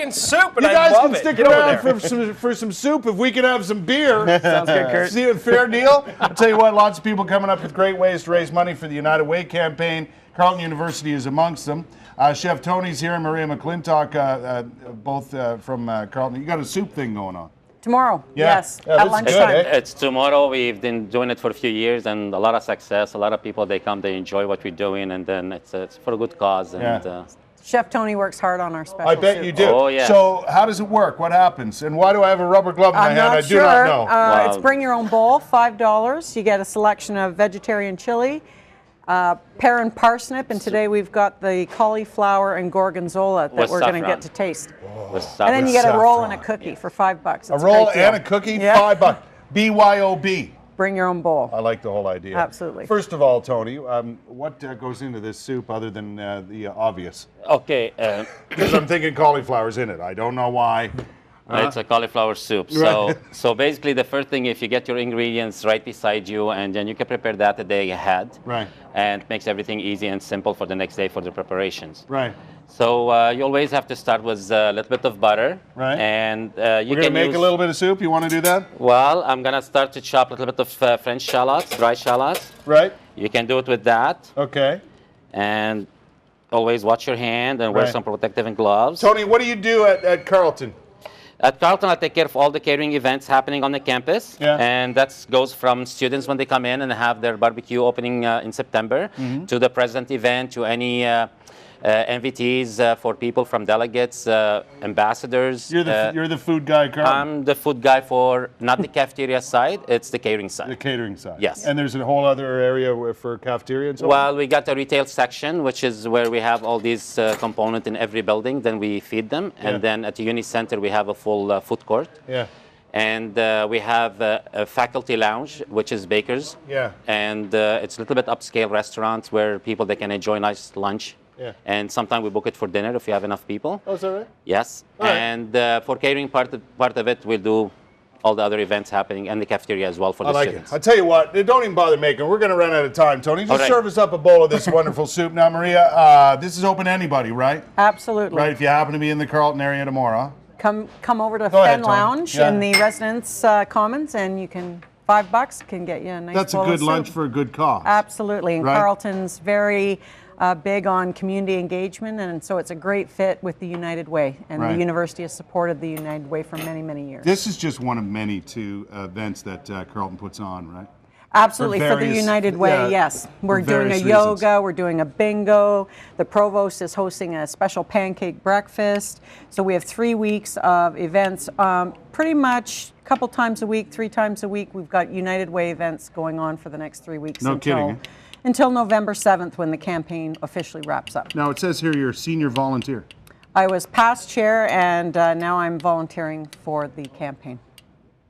making soup, and You I guys love can it. stick Get over around there. for some soup if we can have some beer. Sounds good, Kurt. See a fair deal? I'll tell you what, lots of people coming up with great ways to raise money for the United Way campaign. Carleton University is amongst them. Chef Toni's here and Maria McClintock, both from Carleton. You got a soup thing going on. Tomorrow, Yeah. yes, Yeah, at that's lunchtime. good, eh? It's tomorrow. We've been doing it for a few years, and a lot of success. A lot of people, they come, they enjoy what we're doing, and then it's for a good cause. And Yeah. Chef Toni works hard on our special I bet soup. you do. Oh, yeah. So how does it work? What happens? And why do I have a rubber glove in my I'm hand? not I do sure. not know. Wow. It's bring your own bowl, $5. You get a selection of vegetarian chili, pear and parsnip, and today we've got the cauliflower and gorgonzola that With we're going to saffron. get to taste. With And then you saffron. get a roll and a Saffron. cookie for $5. It's A roll great deal. and a cookie, Yeah. $5. BYOB. Bring your own bowl. I like the whole idea. Absolutely. First of all, Toni, what goes into this soup other than the obvious? Okay, Because I'm thinking cauliflower's in it. I don't know why. it's a cauliflower soup. Right. So basically, the first thing, if you get your ingredients right beside you, and then you can prepare that a day ahead. Right. And it makes everything easy and simple for the next day for the preparations. Right. So you always have to start with a little bit of butter. Right. And you We're going to can make use, a little bit of soup. You want to do that? Well, I'm gonna start to chop a little bit of French shallots, dry shallots. Right. You can do it with that, Okay. and always watch your hand and wear Right. some protective gloves. Toni, what do you do at Carleton? At Carleton, I take care of all the catering events happening on the campus, Yeah. and that goes from students when they come in and have their barbecue opening in September, Mm-hmm. to the president event, to any MVTs for people from delegates, ambassadors. You're the food guy at Carleton. I'm the food guy for not the cafeteria side, it's the catering The side. catering side. Yes. And there's a whole other area for cafeteria and so on? Well, we got a retail section, which is where we have all these components in every building. Then we feed them, Yeah. and then at the Uni Center we have a full food court. Yeah. And we have a faculty lounge, which is bakers. Yeah. And it's a little bit upscale restaurants where people, they can enjoy nice lunch. Yeah. And sometimes we book it for dinner if you have enough people. Oh, is that right? Yes. All right. And for catering part of it, we'll do all the other events happening and the cafeteria as well for I the like students. it. I tell you what, don't even bother making. We're going to run out of time, Toni. Just All right. serve us up a bowl of this wonderful soup. Now, Maria, this is open to anybody, right? Absolutely. Right, if you happen to be in the Carleton area tomorrow. Come over to Go ahead, Fen Toni. Lounge Yeah. in the Residence Commons, and you can $5 can get you a nice That's a bowl good of soup. lunch for a good cause. Absolutely, and Right. Carleton's very big on community engagement, and so it's a great fit with the United Way, and Right. the university has supported the United Way for many, many years. This is just one of many events that Carleton puts on, right? Absolutely, for the various- United Way, yeah, yes. We're for doing a various yoga, reasons. we're doing a bingo. The provost is hosting a special pancake breakfast. So we have 3 weeks of events, pretty much a couple times a week, 3 times a week. We've got United Way events going on for the next 3 weeks No kidding, eh? until November 7th when the campaign officially wraps up. Now, it says here you're a senior volunteer. I was past chair, and now I'm volunteering for the campaign.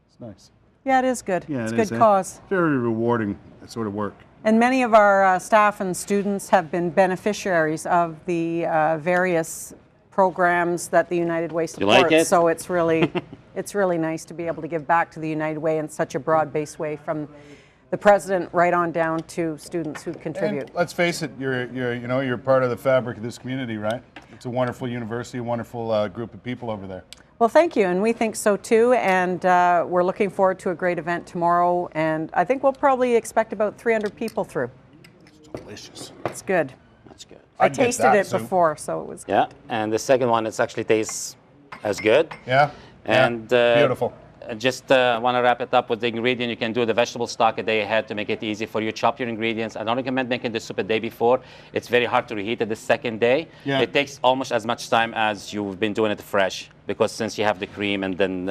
It's nice. Yeah, it is good. Yeah, it's it a good is, eh? cause. Very rewarding sort of work. And many of our staff and students have been beneficiaries of the various programs that the United Way supports. like it? So it's really, it's really nice to be able to give back to the United Way in such a broad-based way, from the president right on down to students who contribute. And let's face it, you're part of the fabric of this community, right? It's a wonderful university, a wonderful group of people over there. Well, thank you, and we think so too, and we're looking forward to a great event tomorrow, and I think we'll probably expect about 300 people through. It's delicious. It's good. That's good. I I'd get tasted that it soup. before, so it was good. Yeah, and the second one, it actually tastes as good. Yeah? And Beautiful. Just want to wrap it up with the ingredient. You can do the vegetable stock a day ahead to make it easy for you. Chop your ingredients. I don't recommend making the soup a day before. It's very hard to reheat it the second day. Yeah. It takes almost as much time as you've been doing it fresh, because since you have the cream and then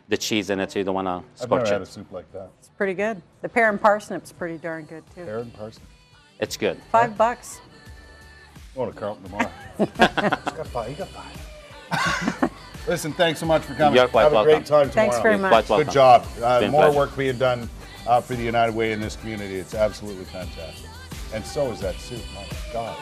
the cheese in it, so you don't want to I've never scorch had a it. soup like that. It's pretty good. The pear and parsnip's pretty darn good too. Pear and parsnip. It's good. $5. Going to Carleton tomorrow. You got five. Listen, thanks so much for coming. You're quite Have a welcome. great time tomorrow. Thanks very You're much. quite welcome. Good job. been a More pleasure. work being done for the United Way in this community. It's absolutely fantastic. And so is that soup. My God.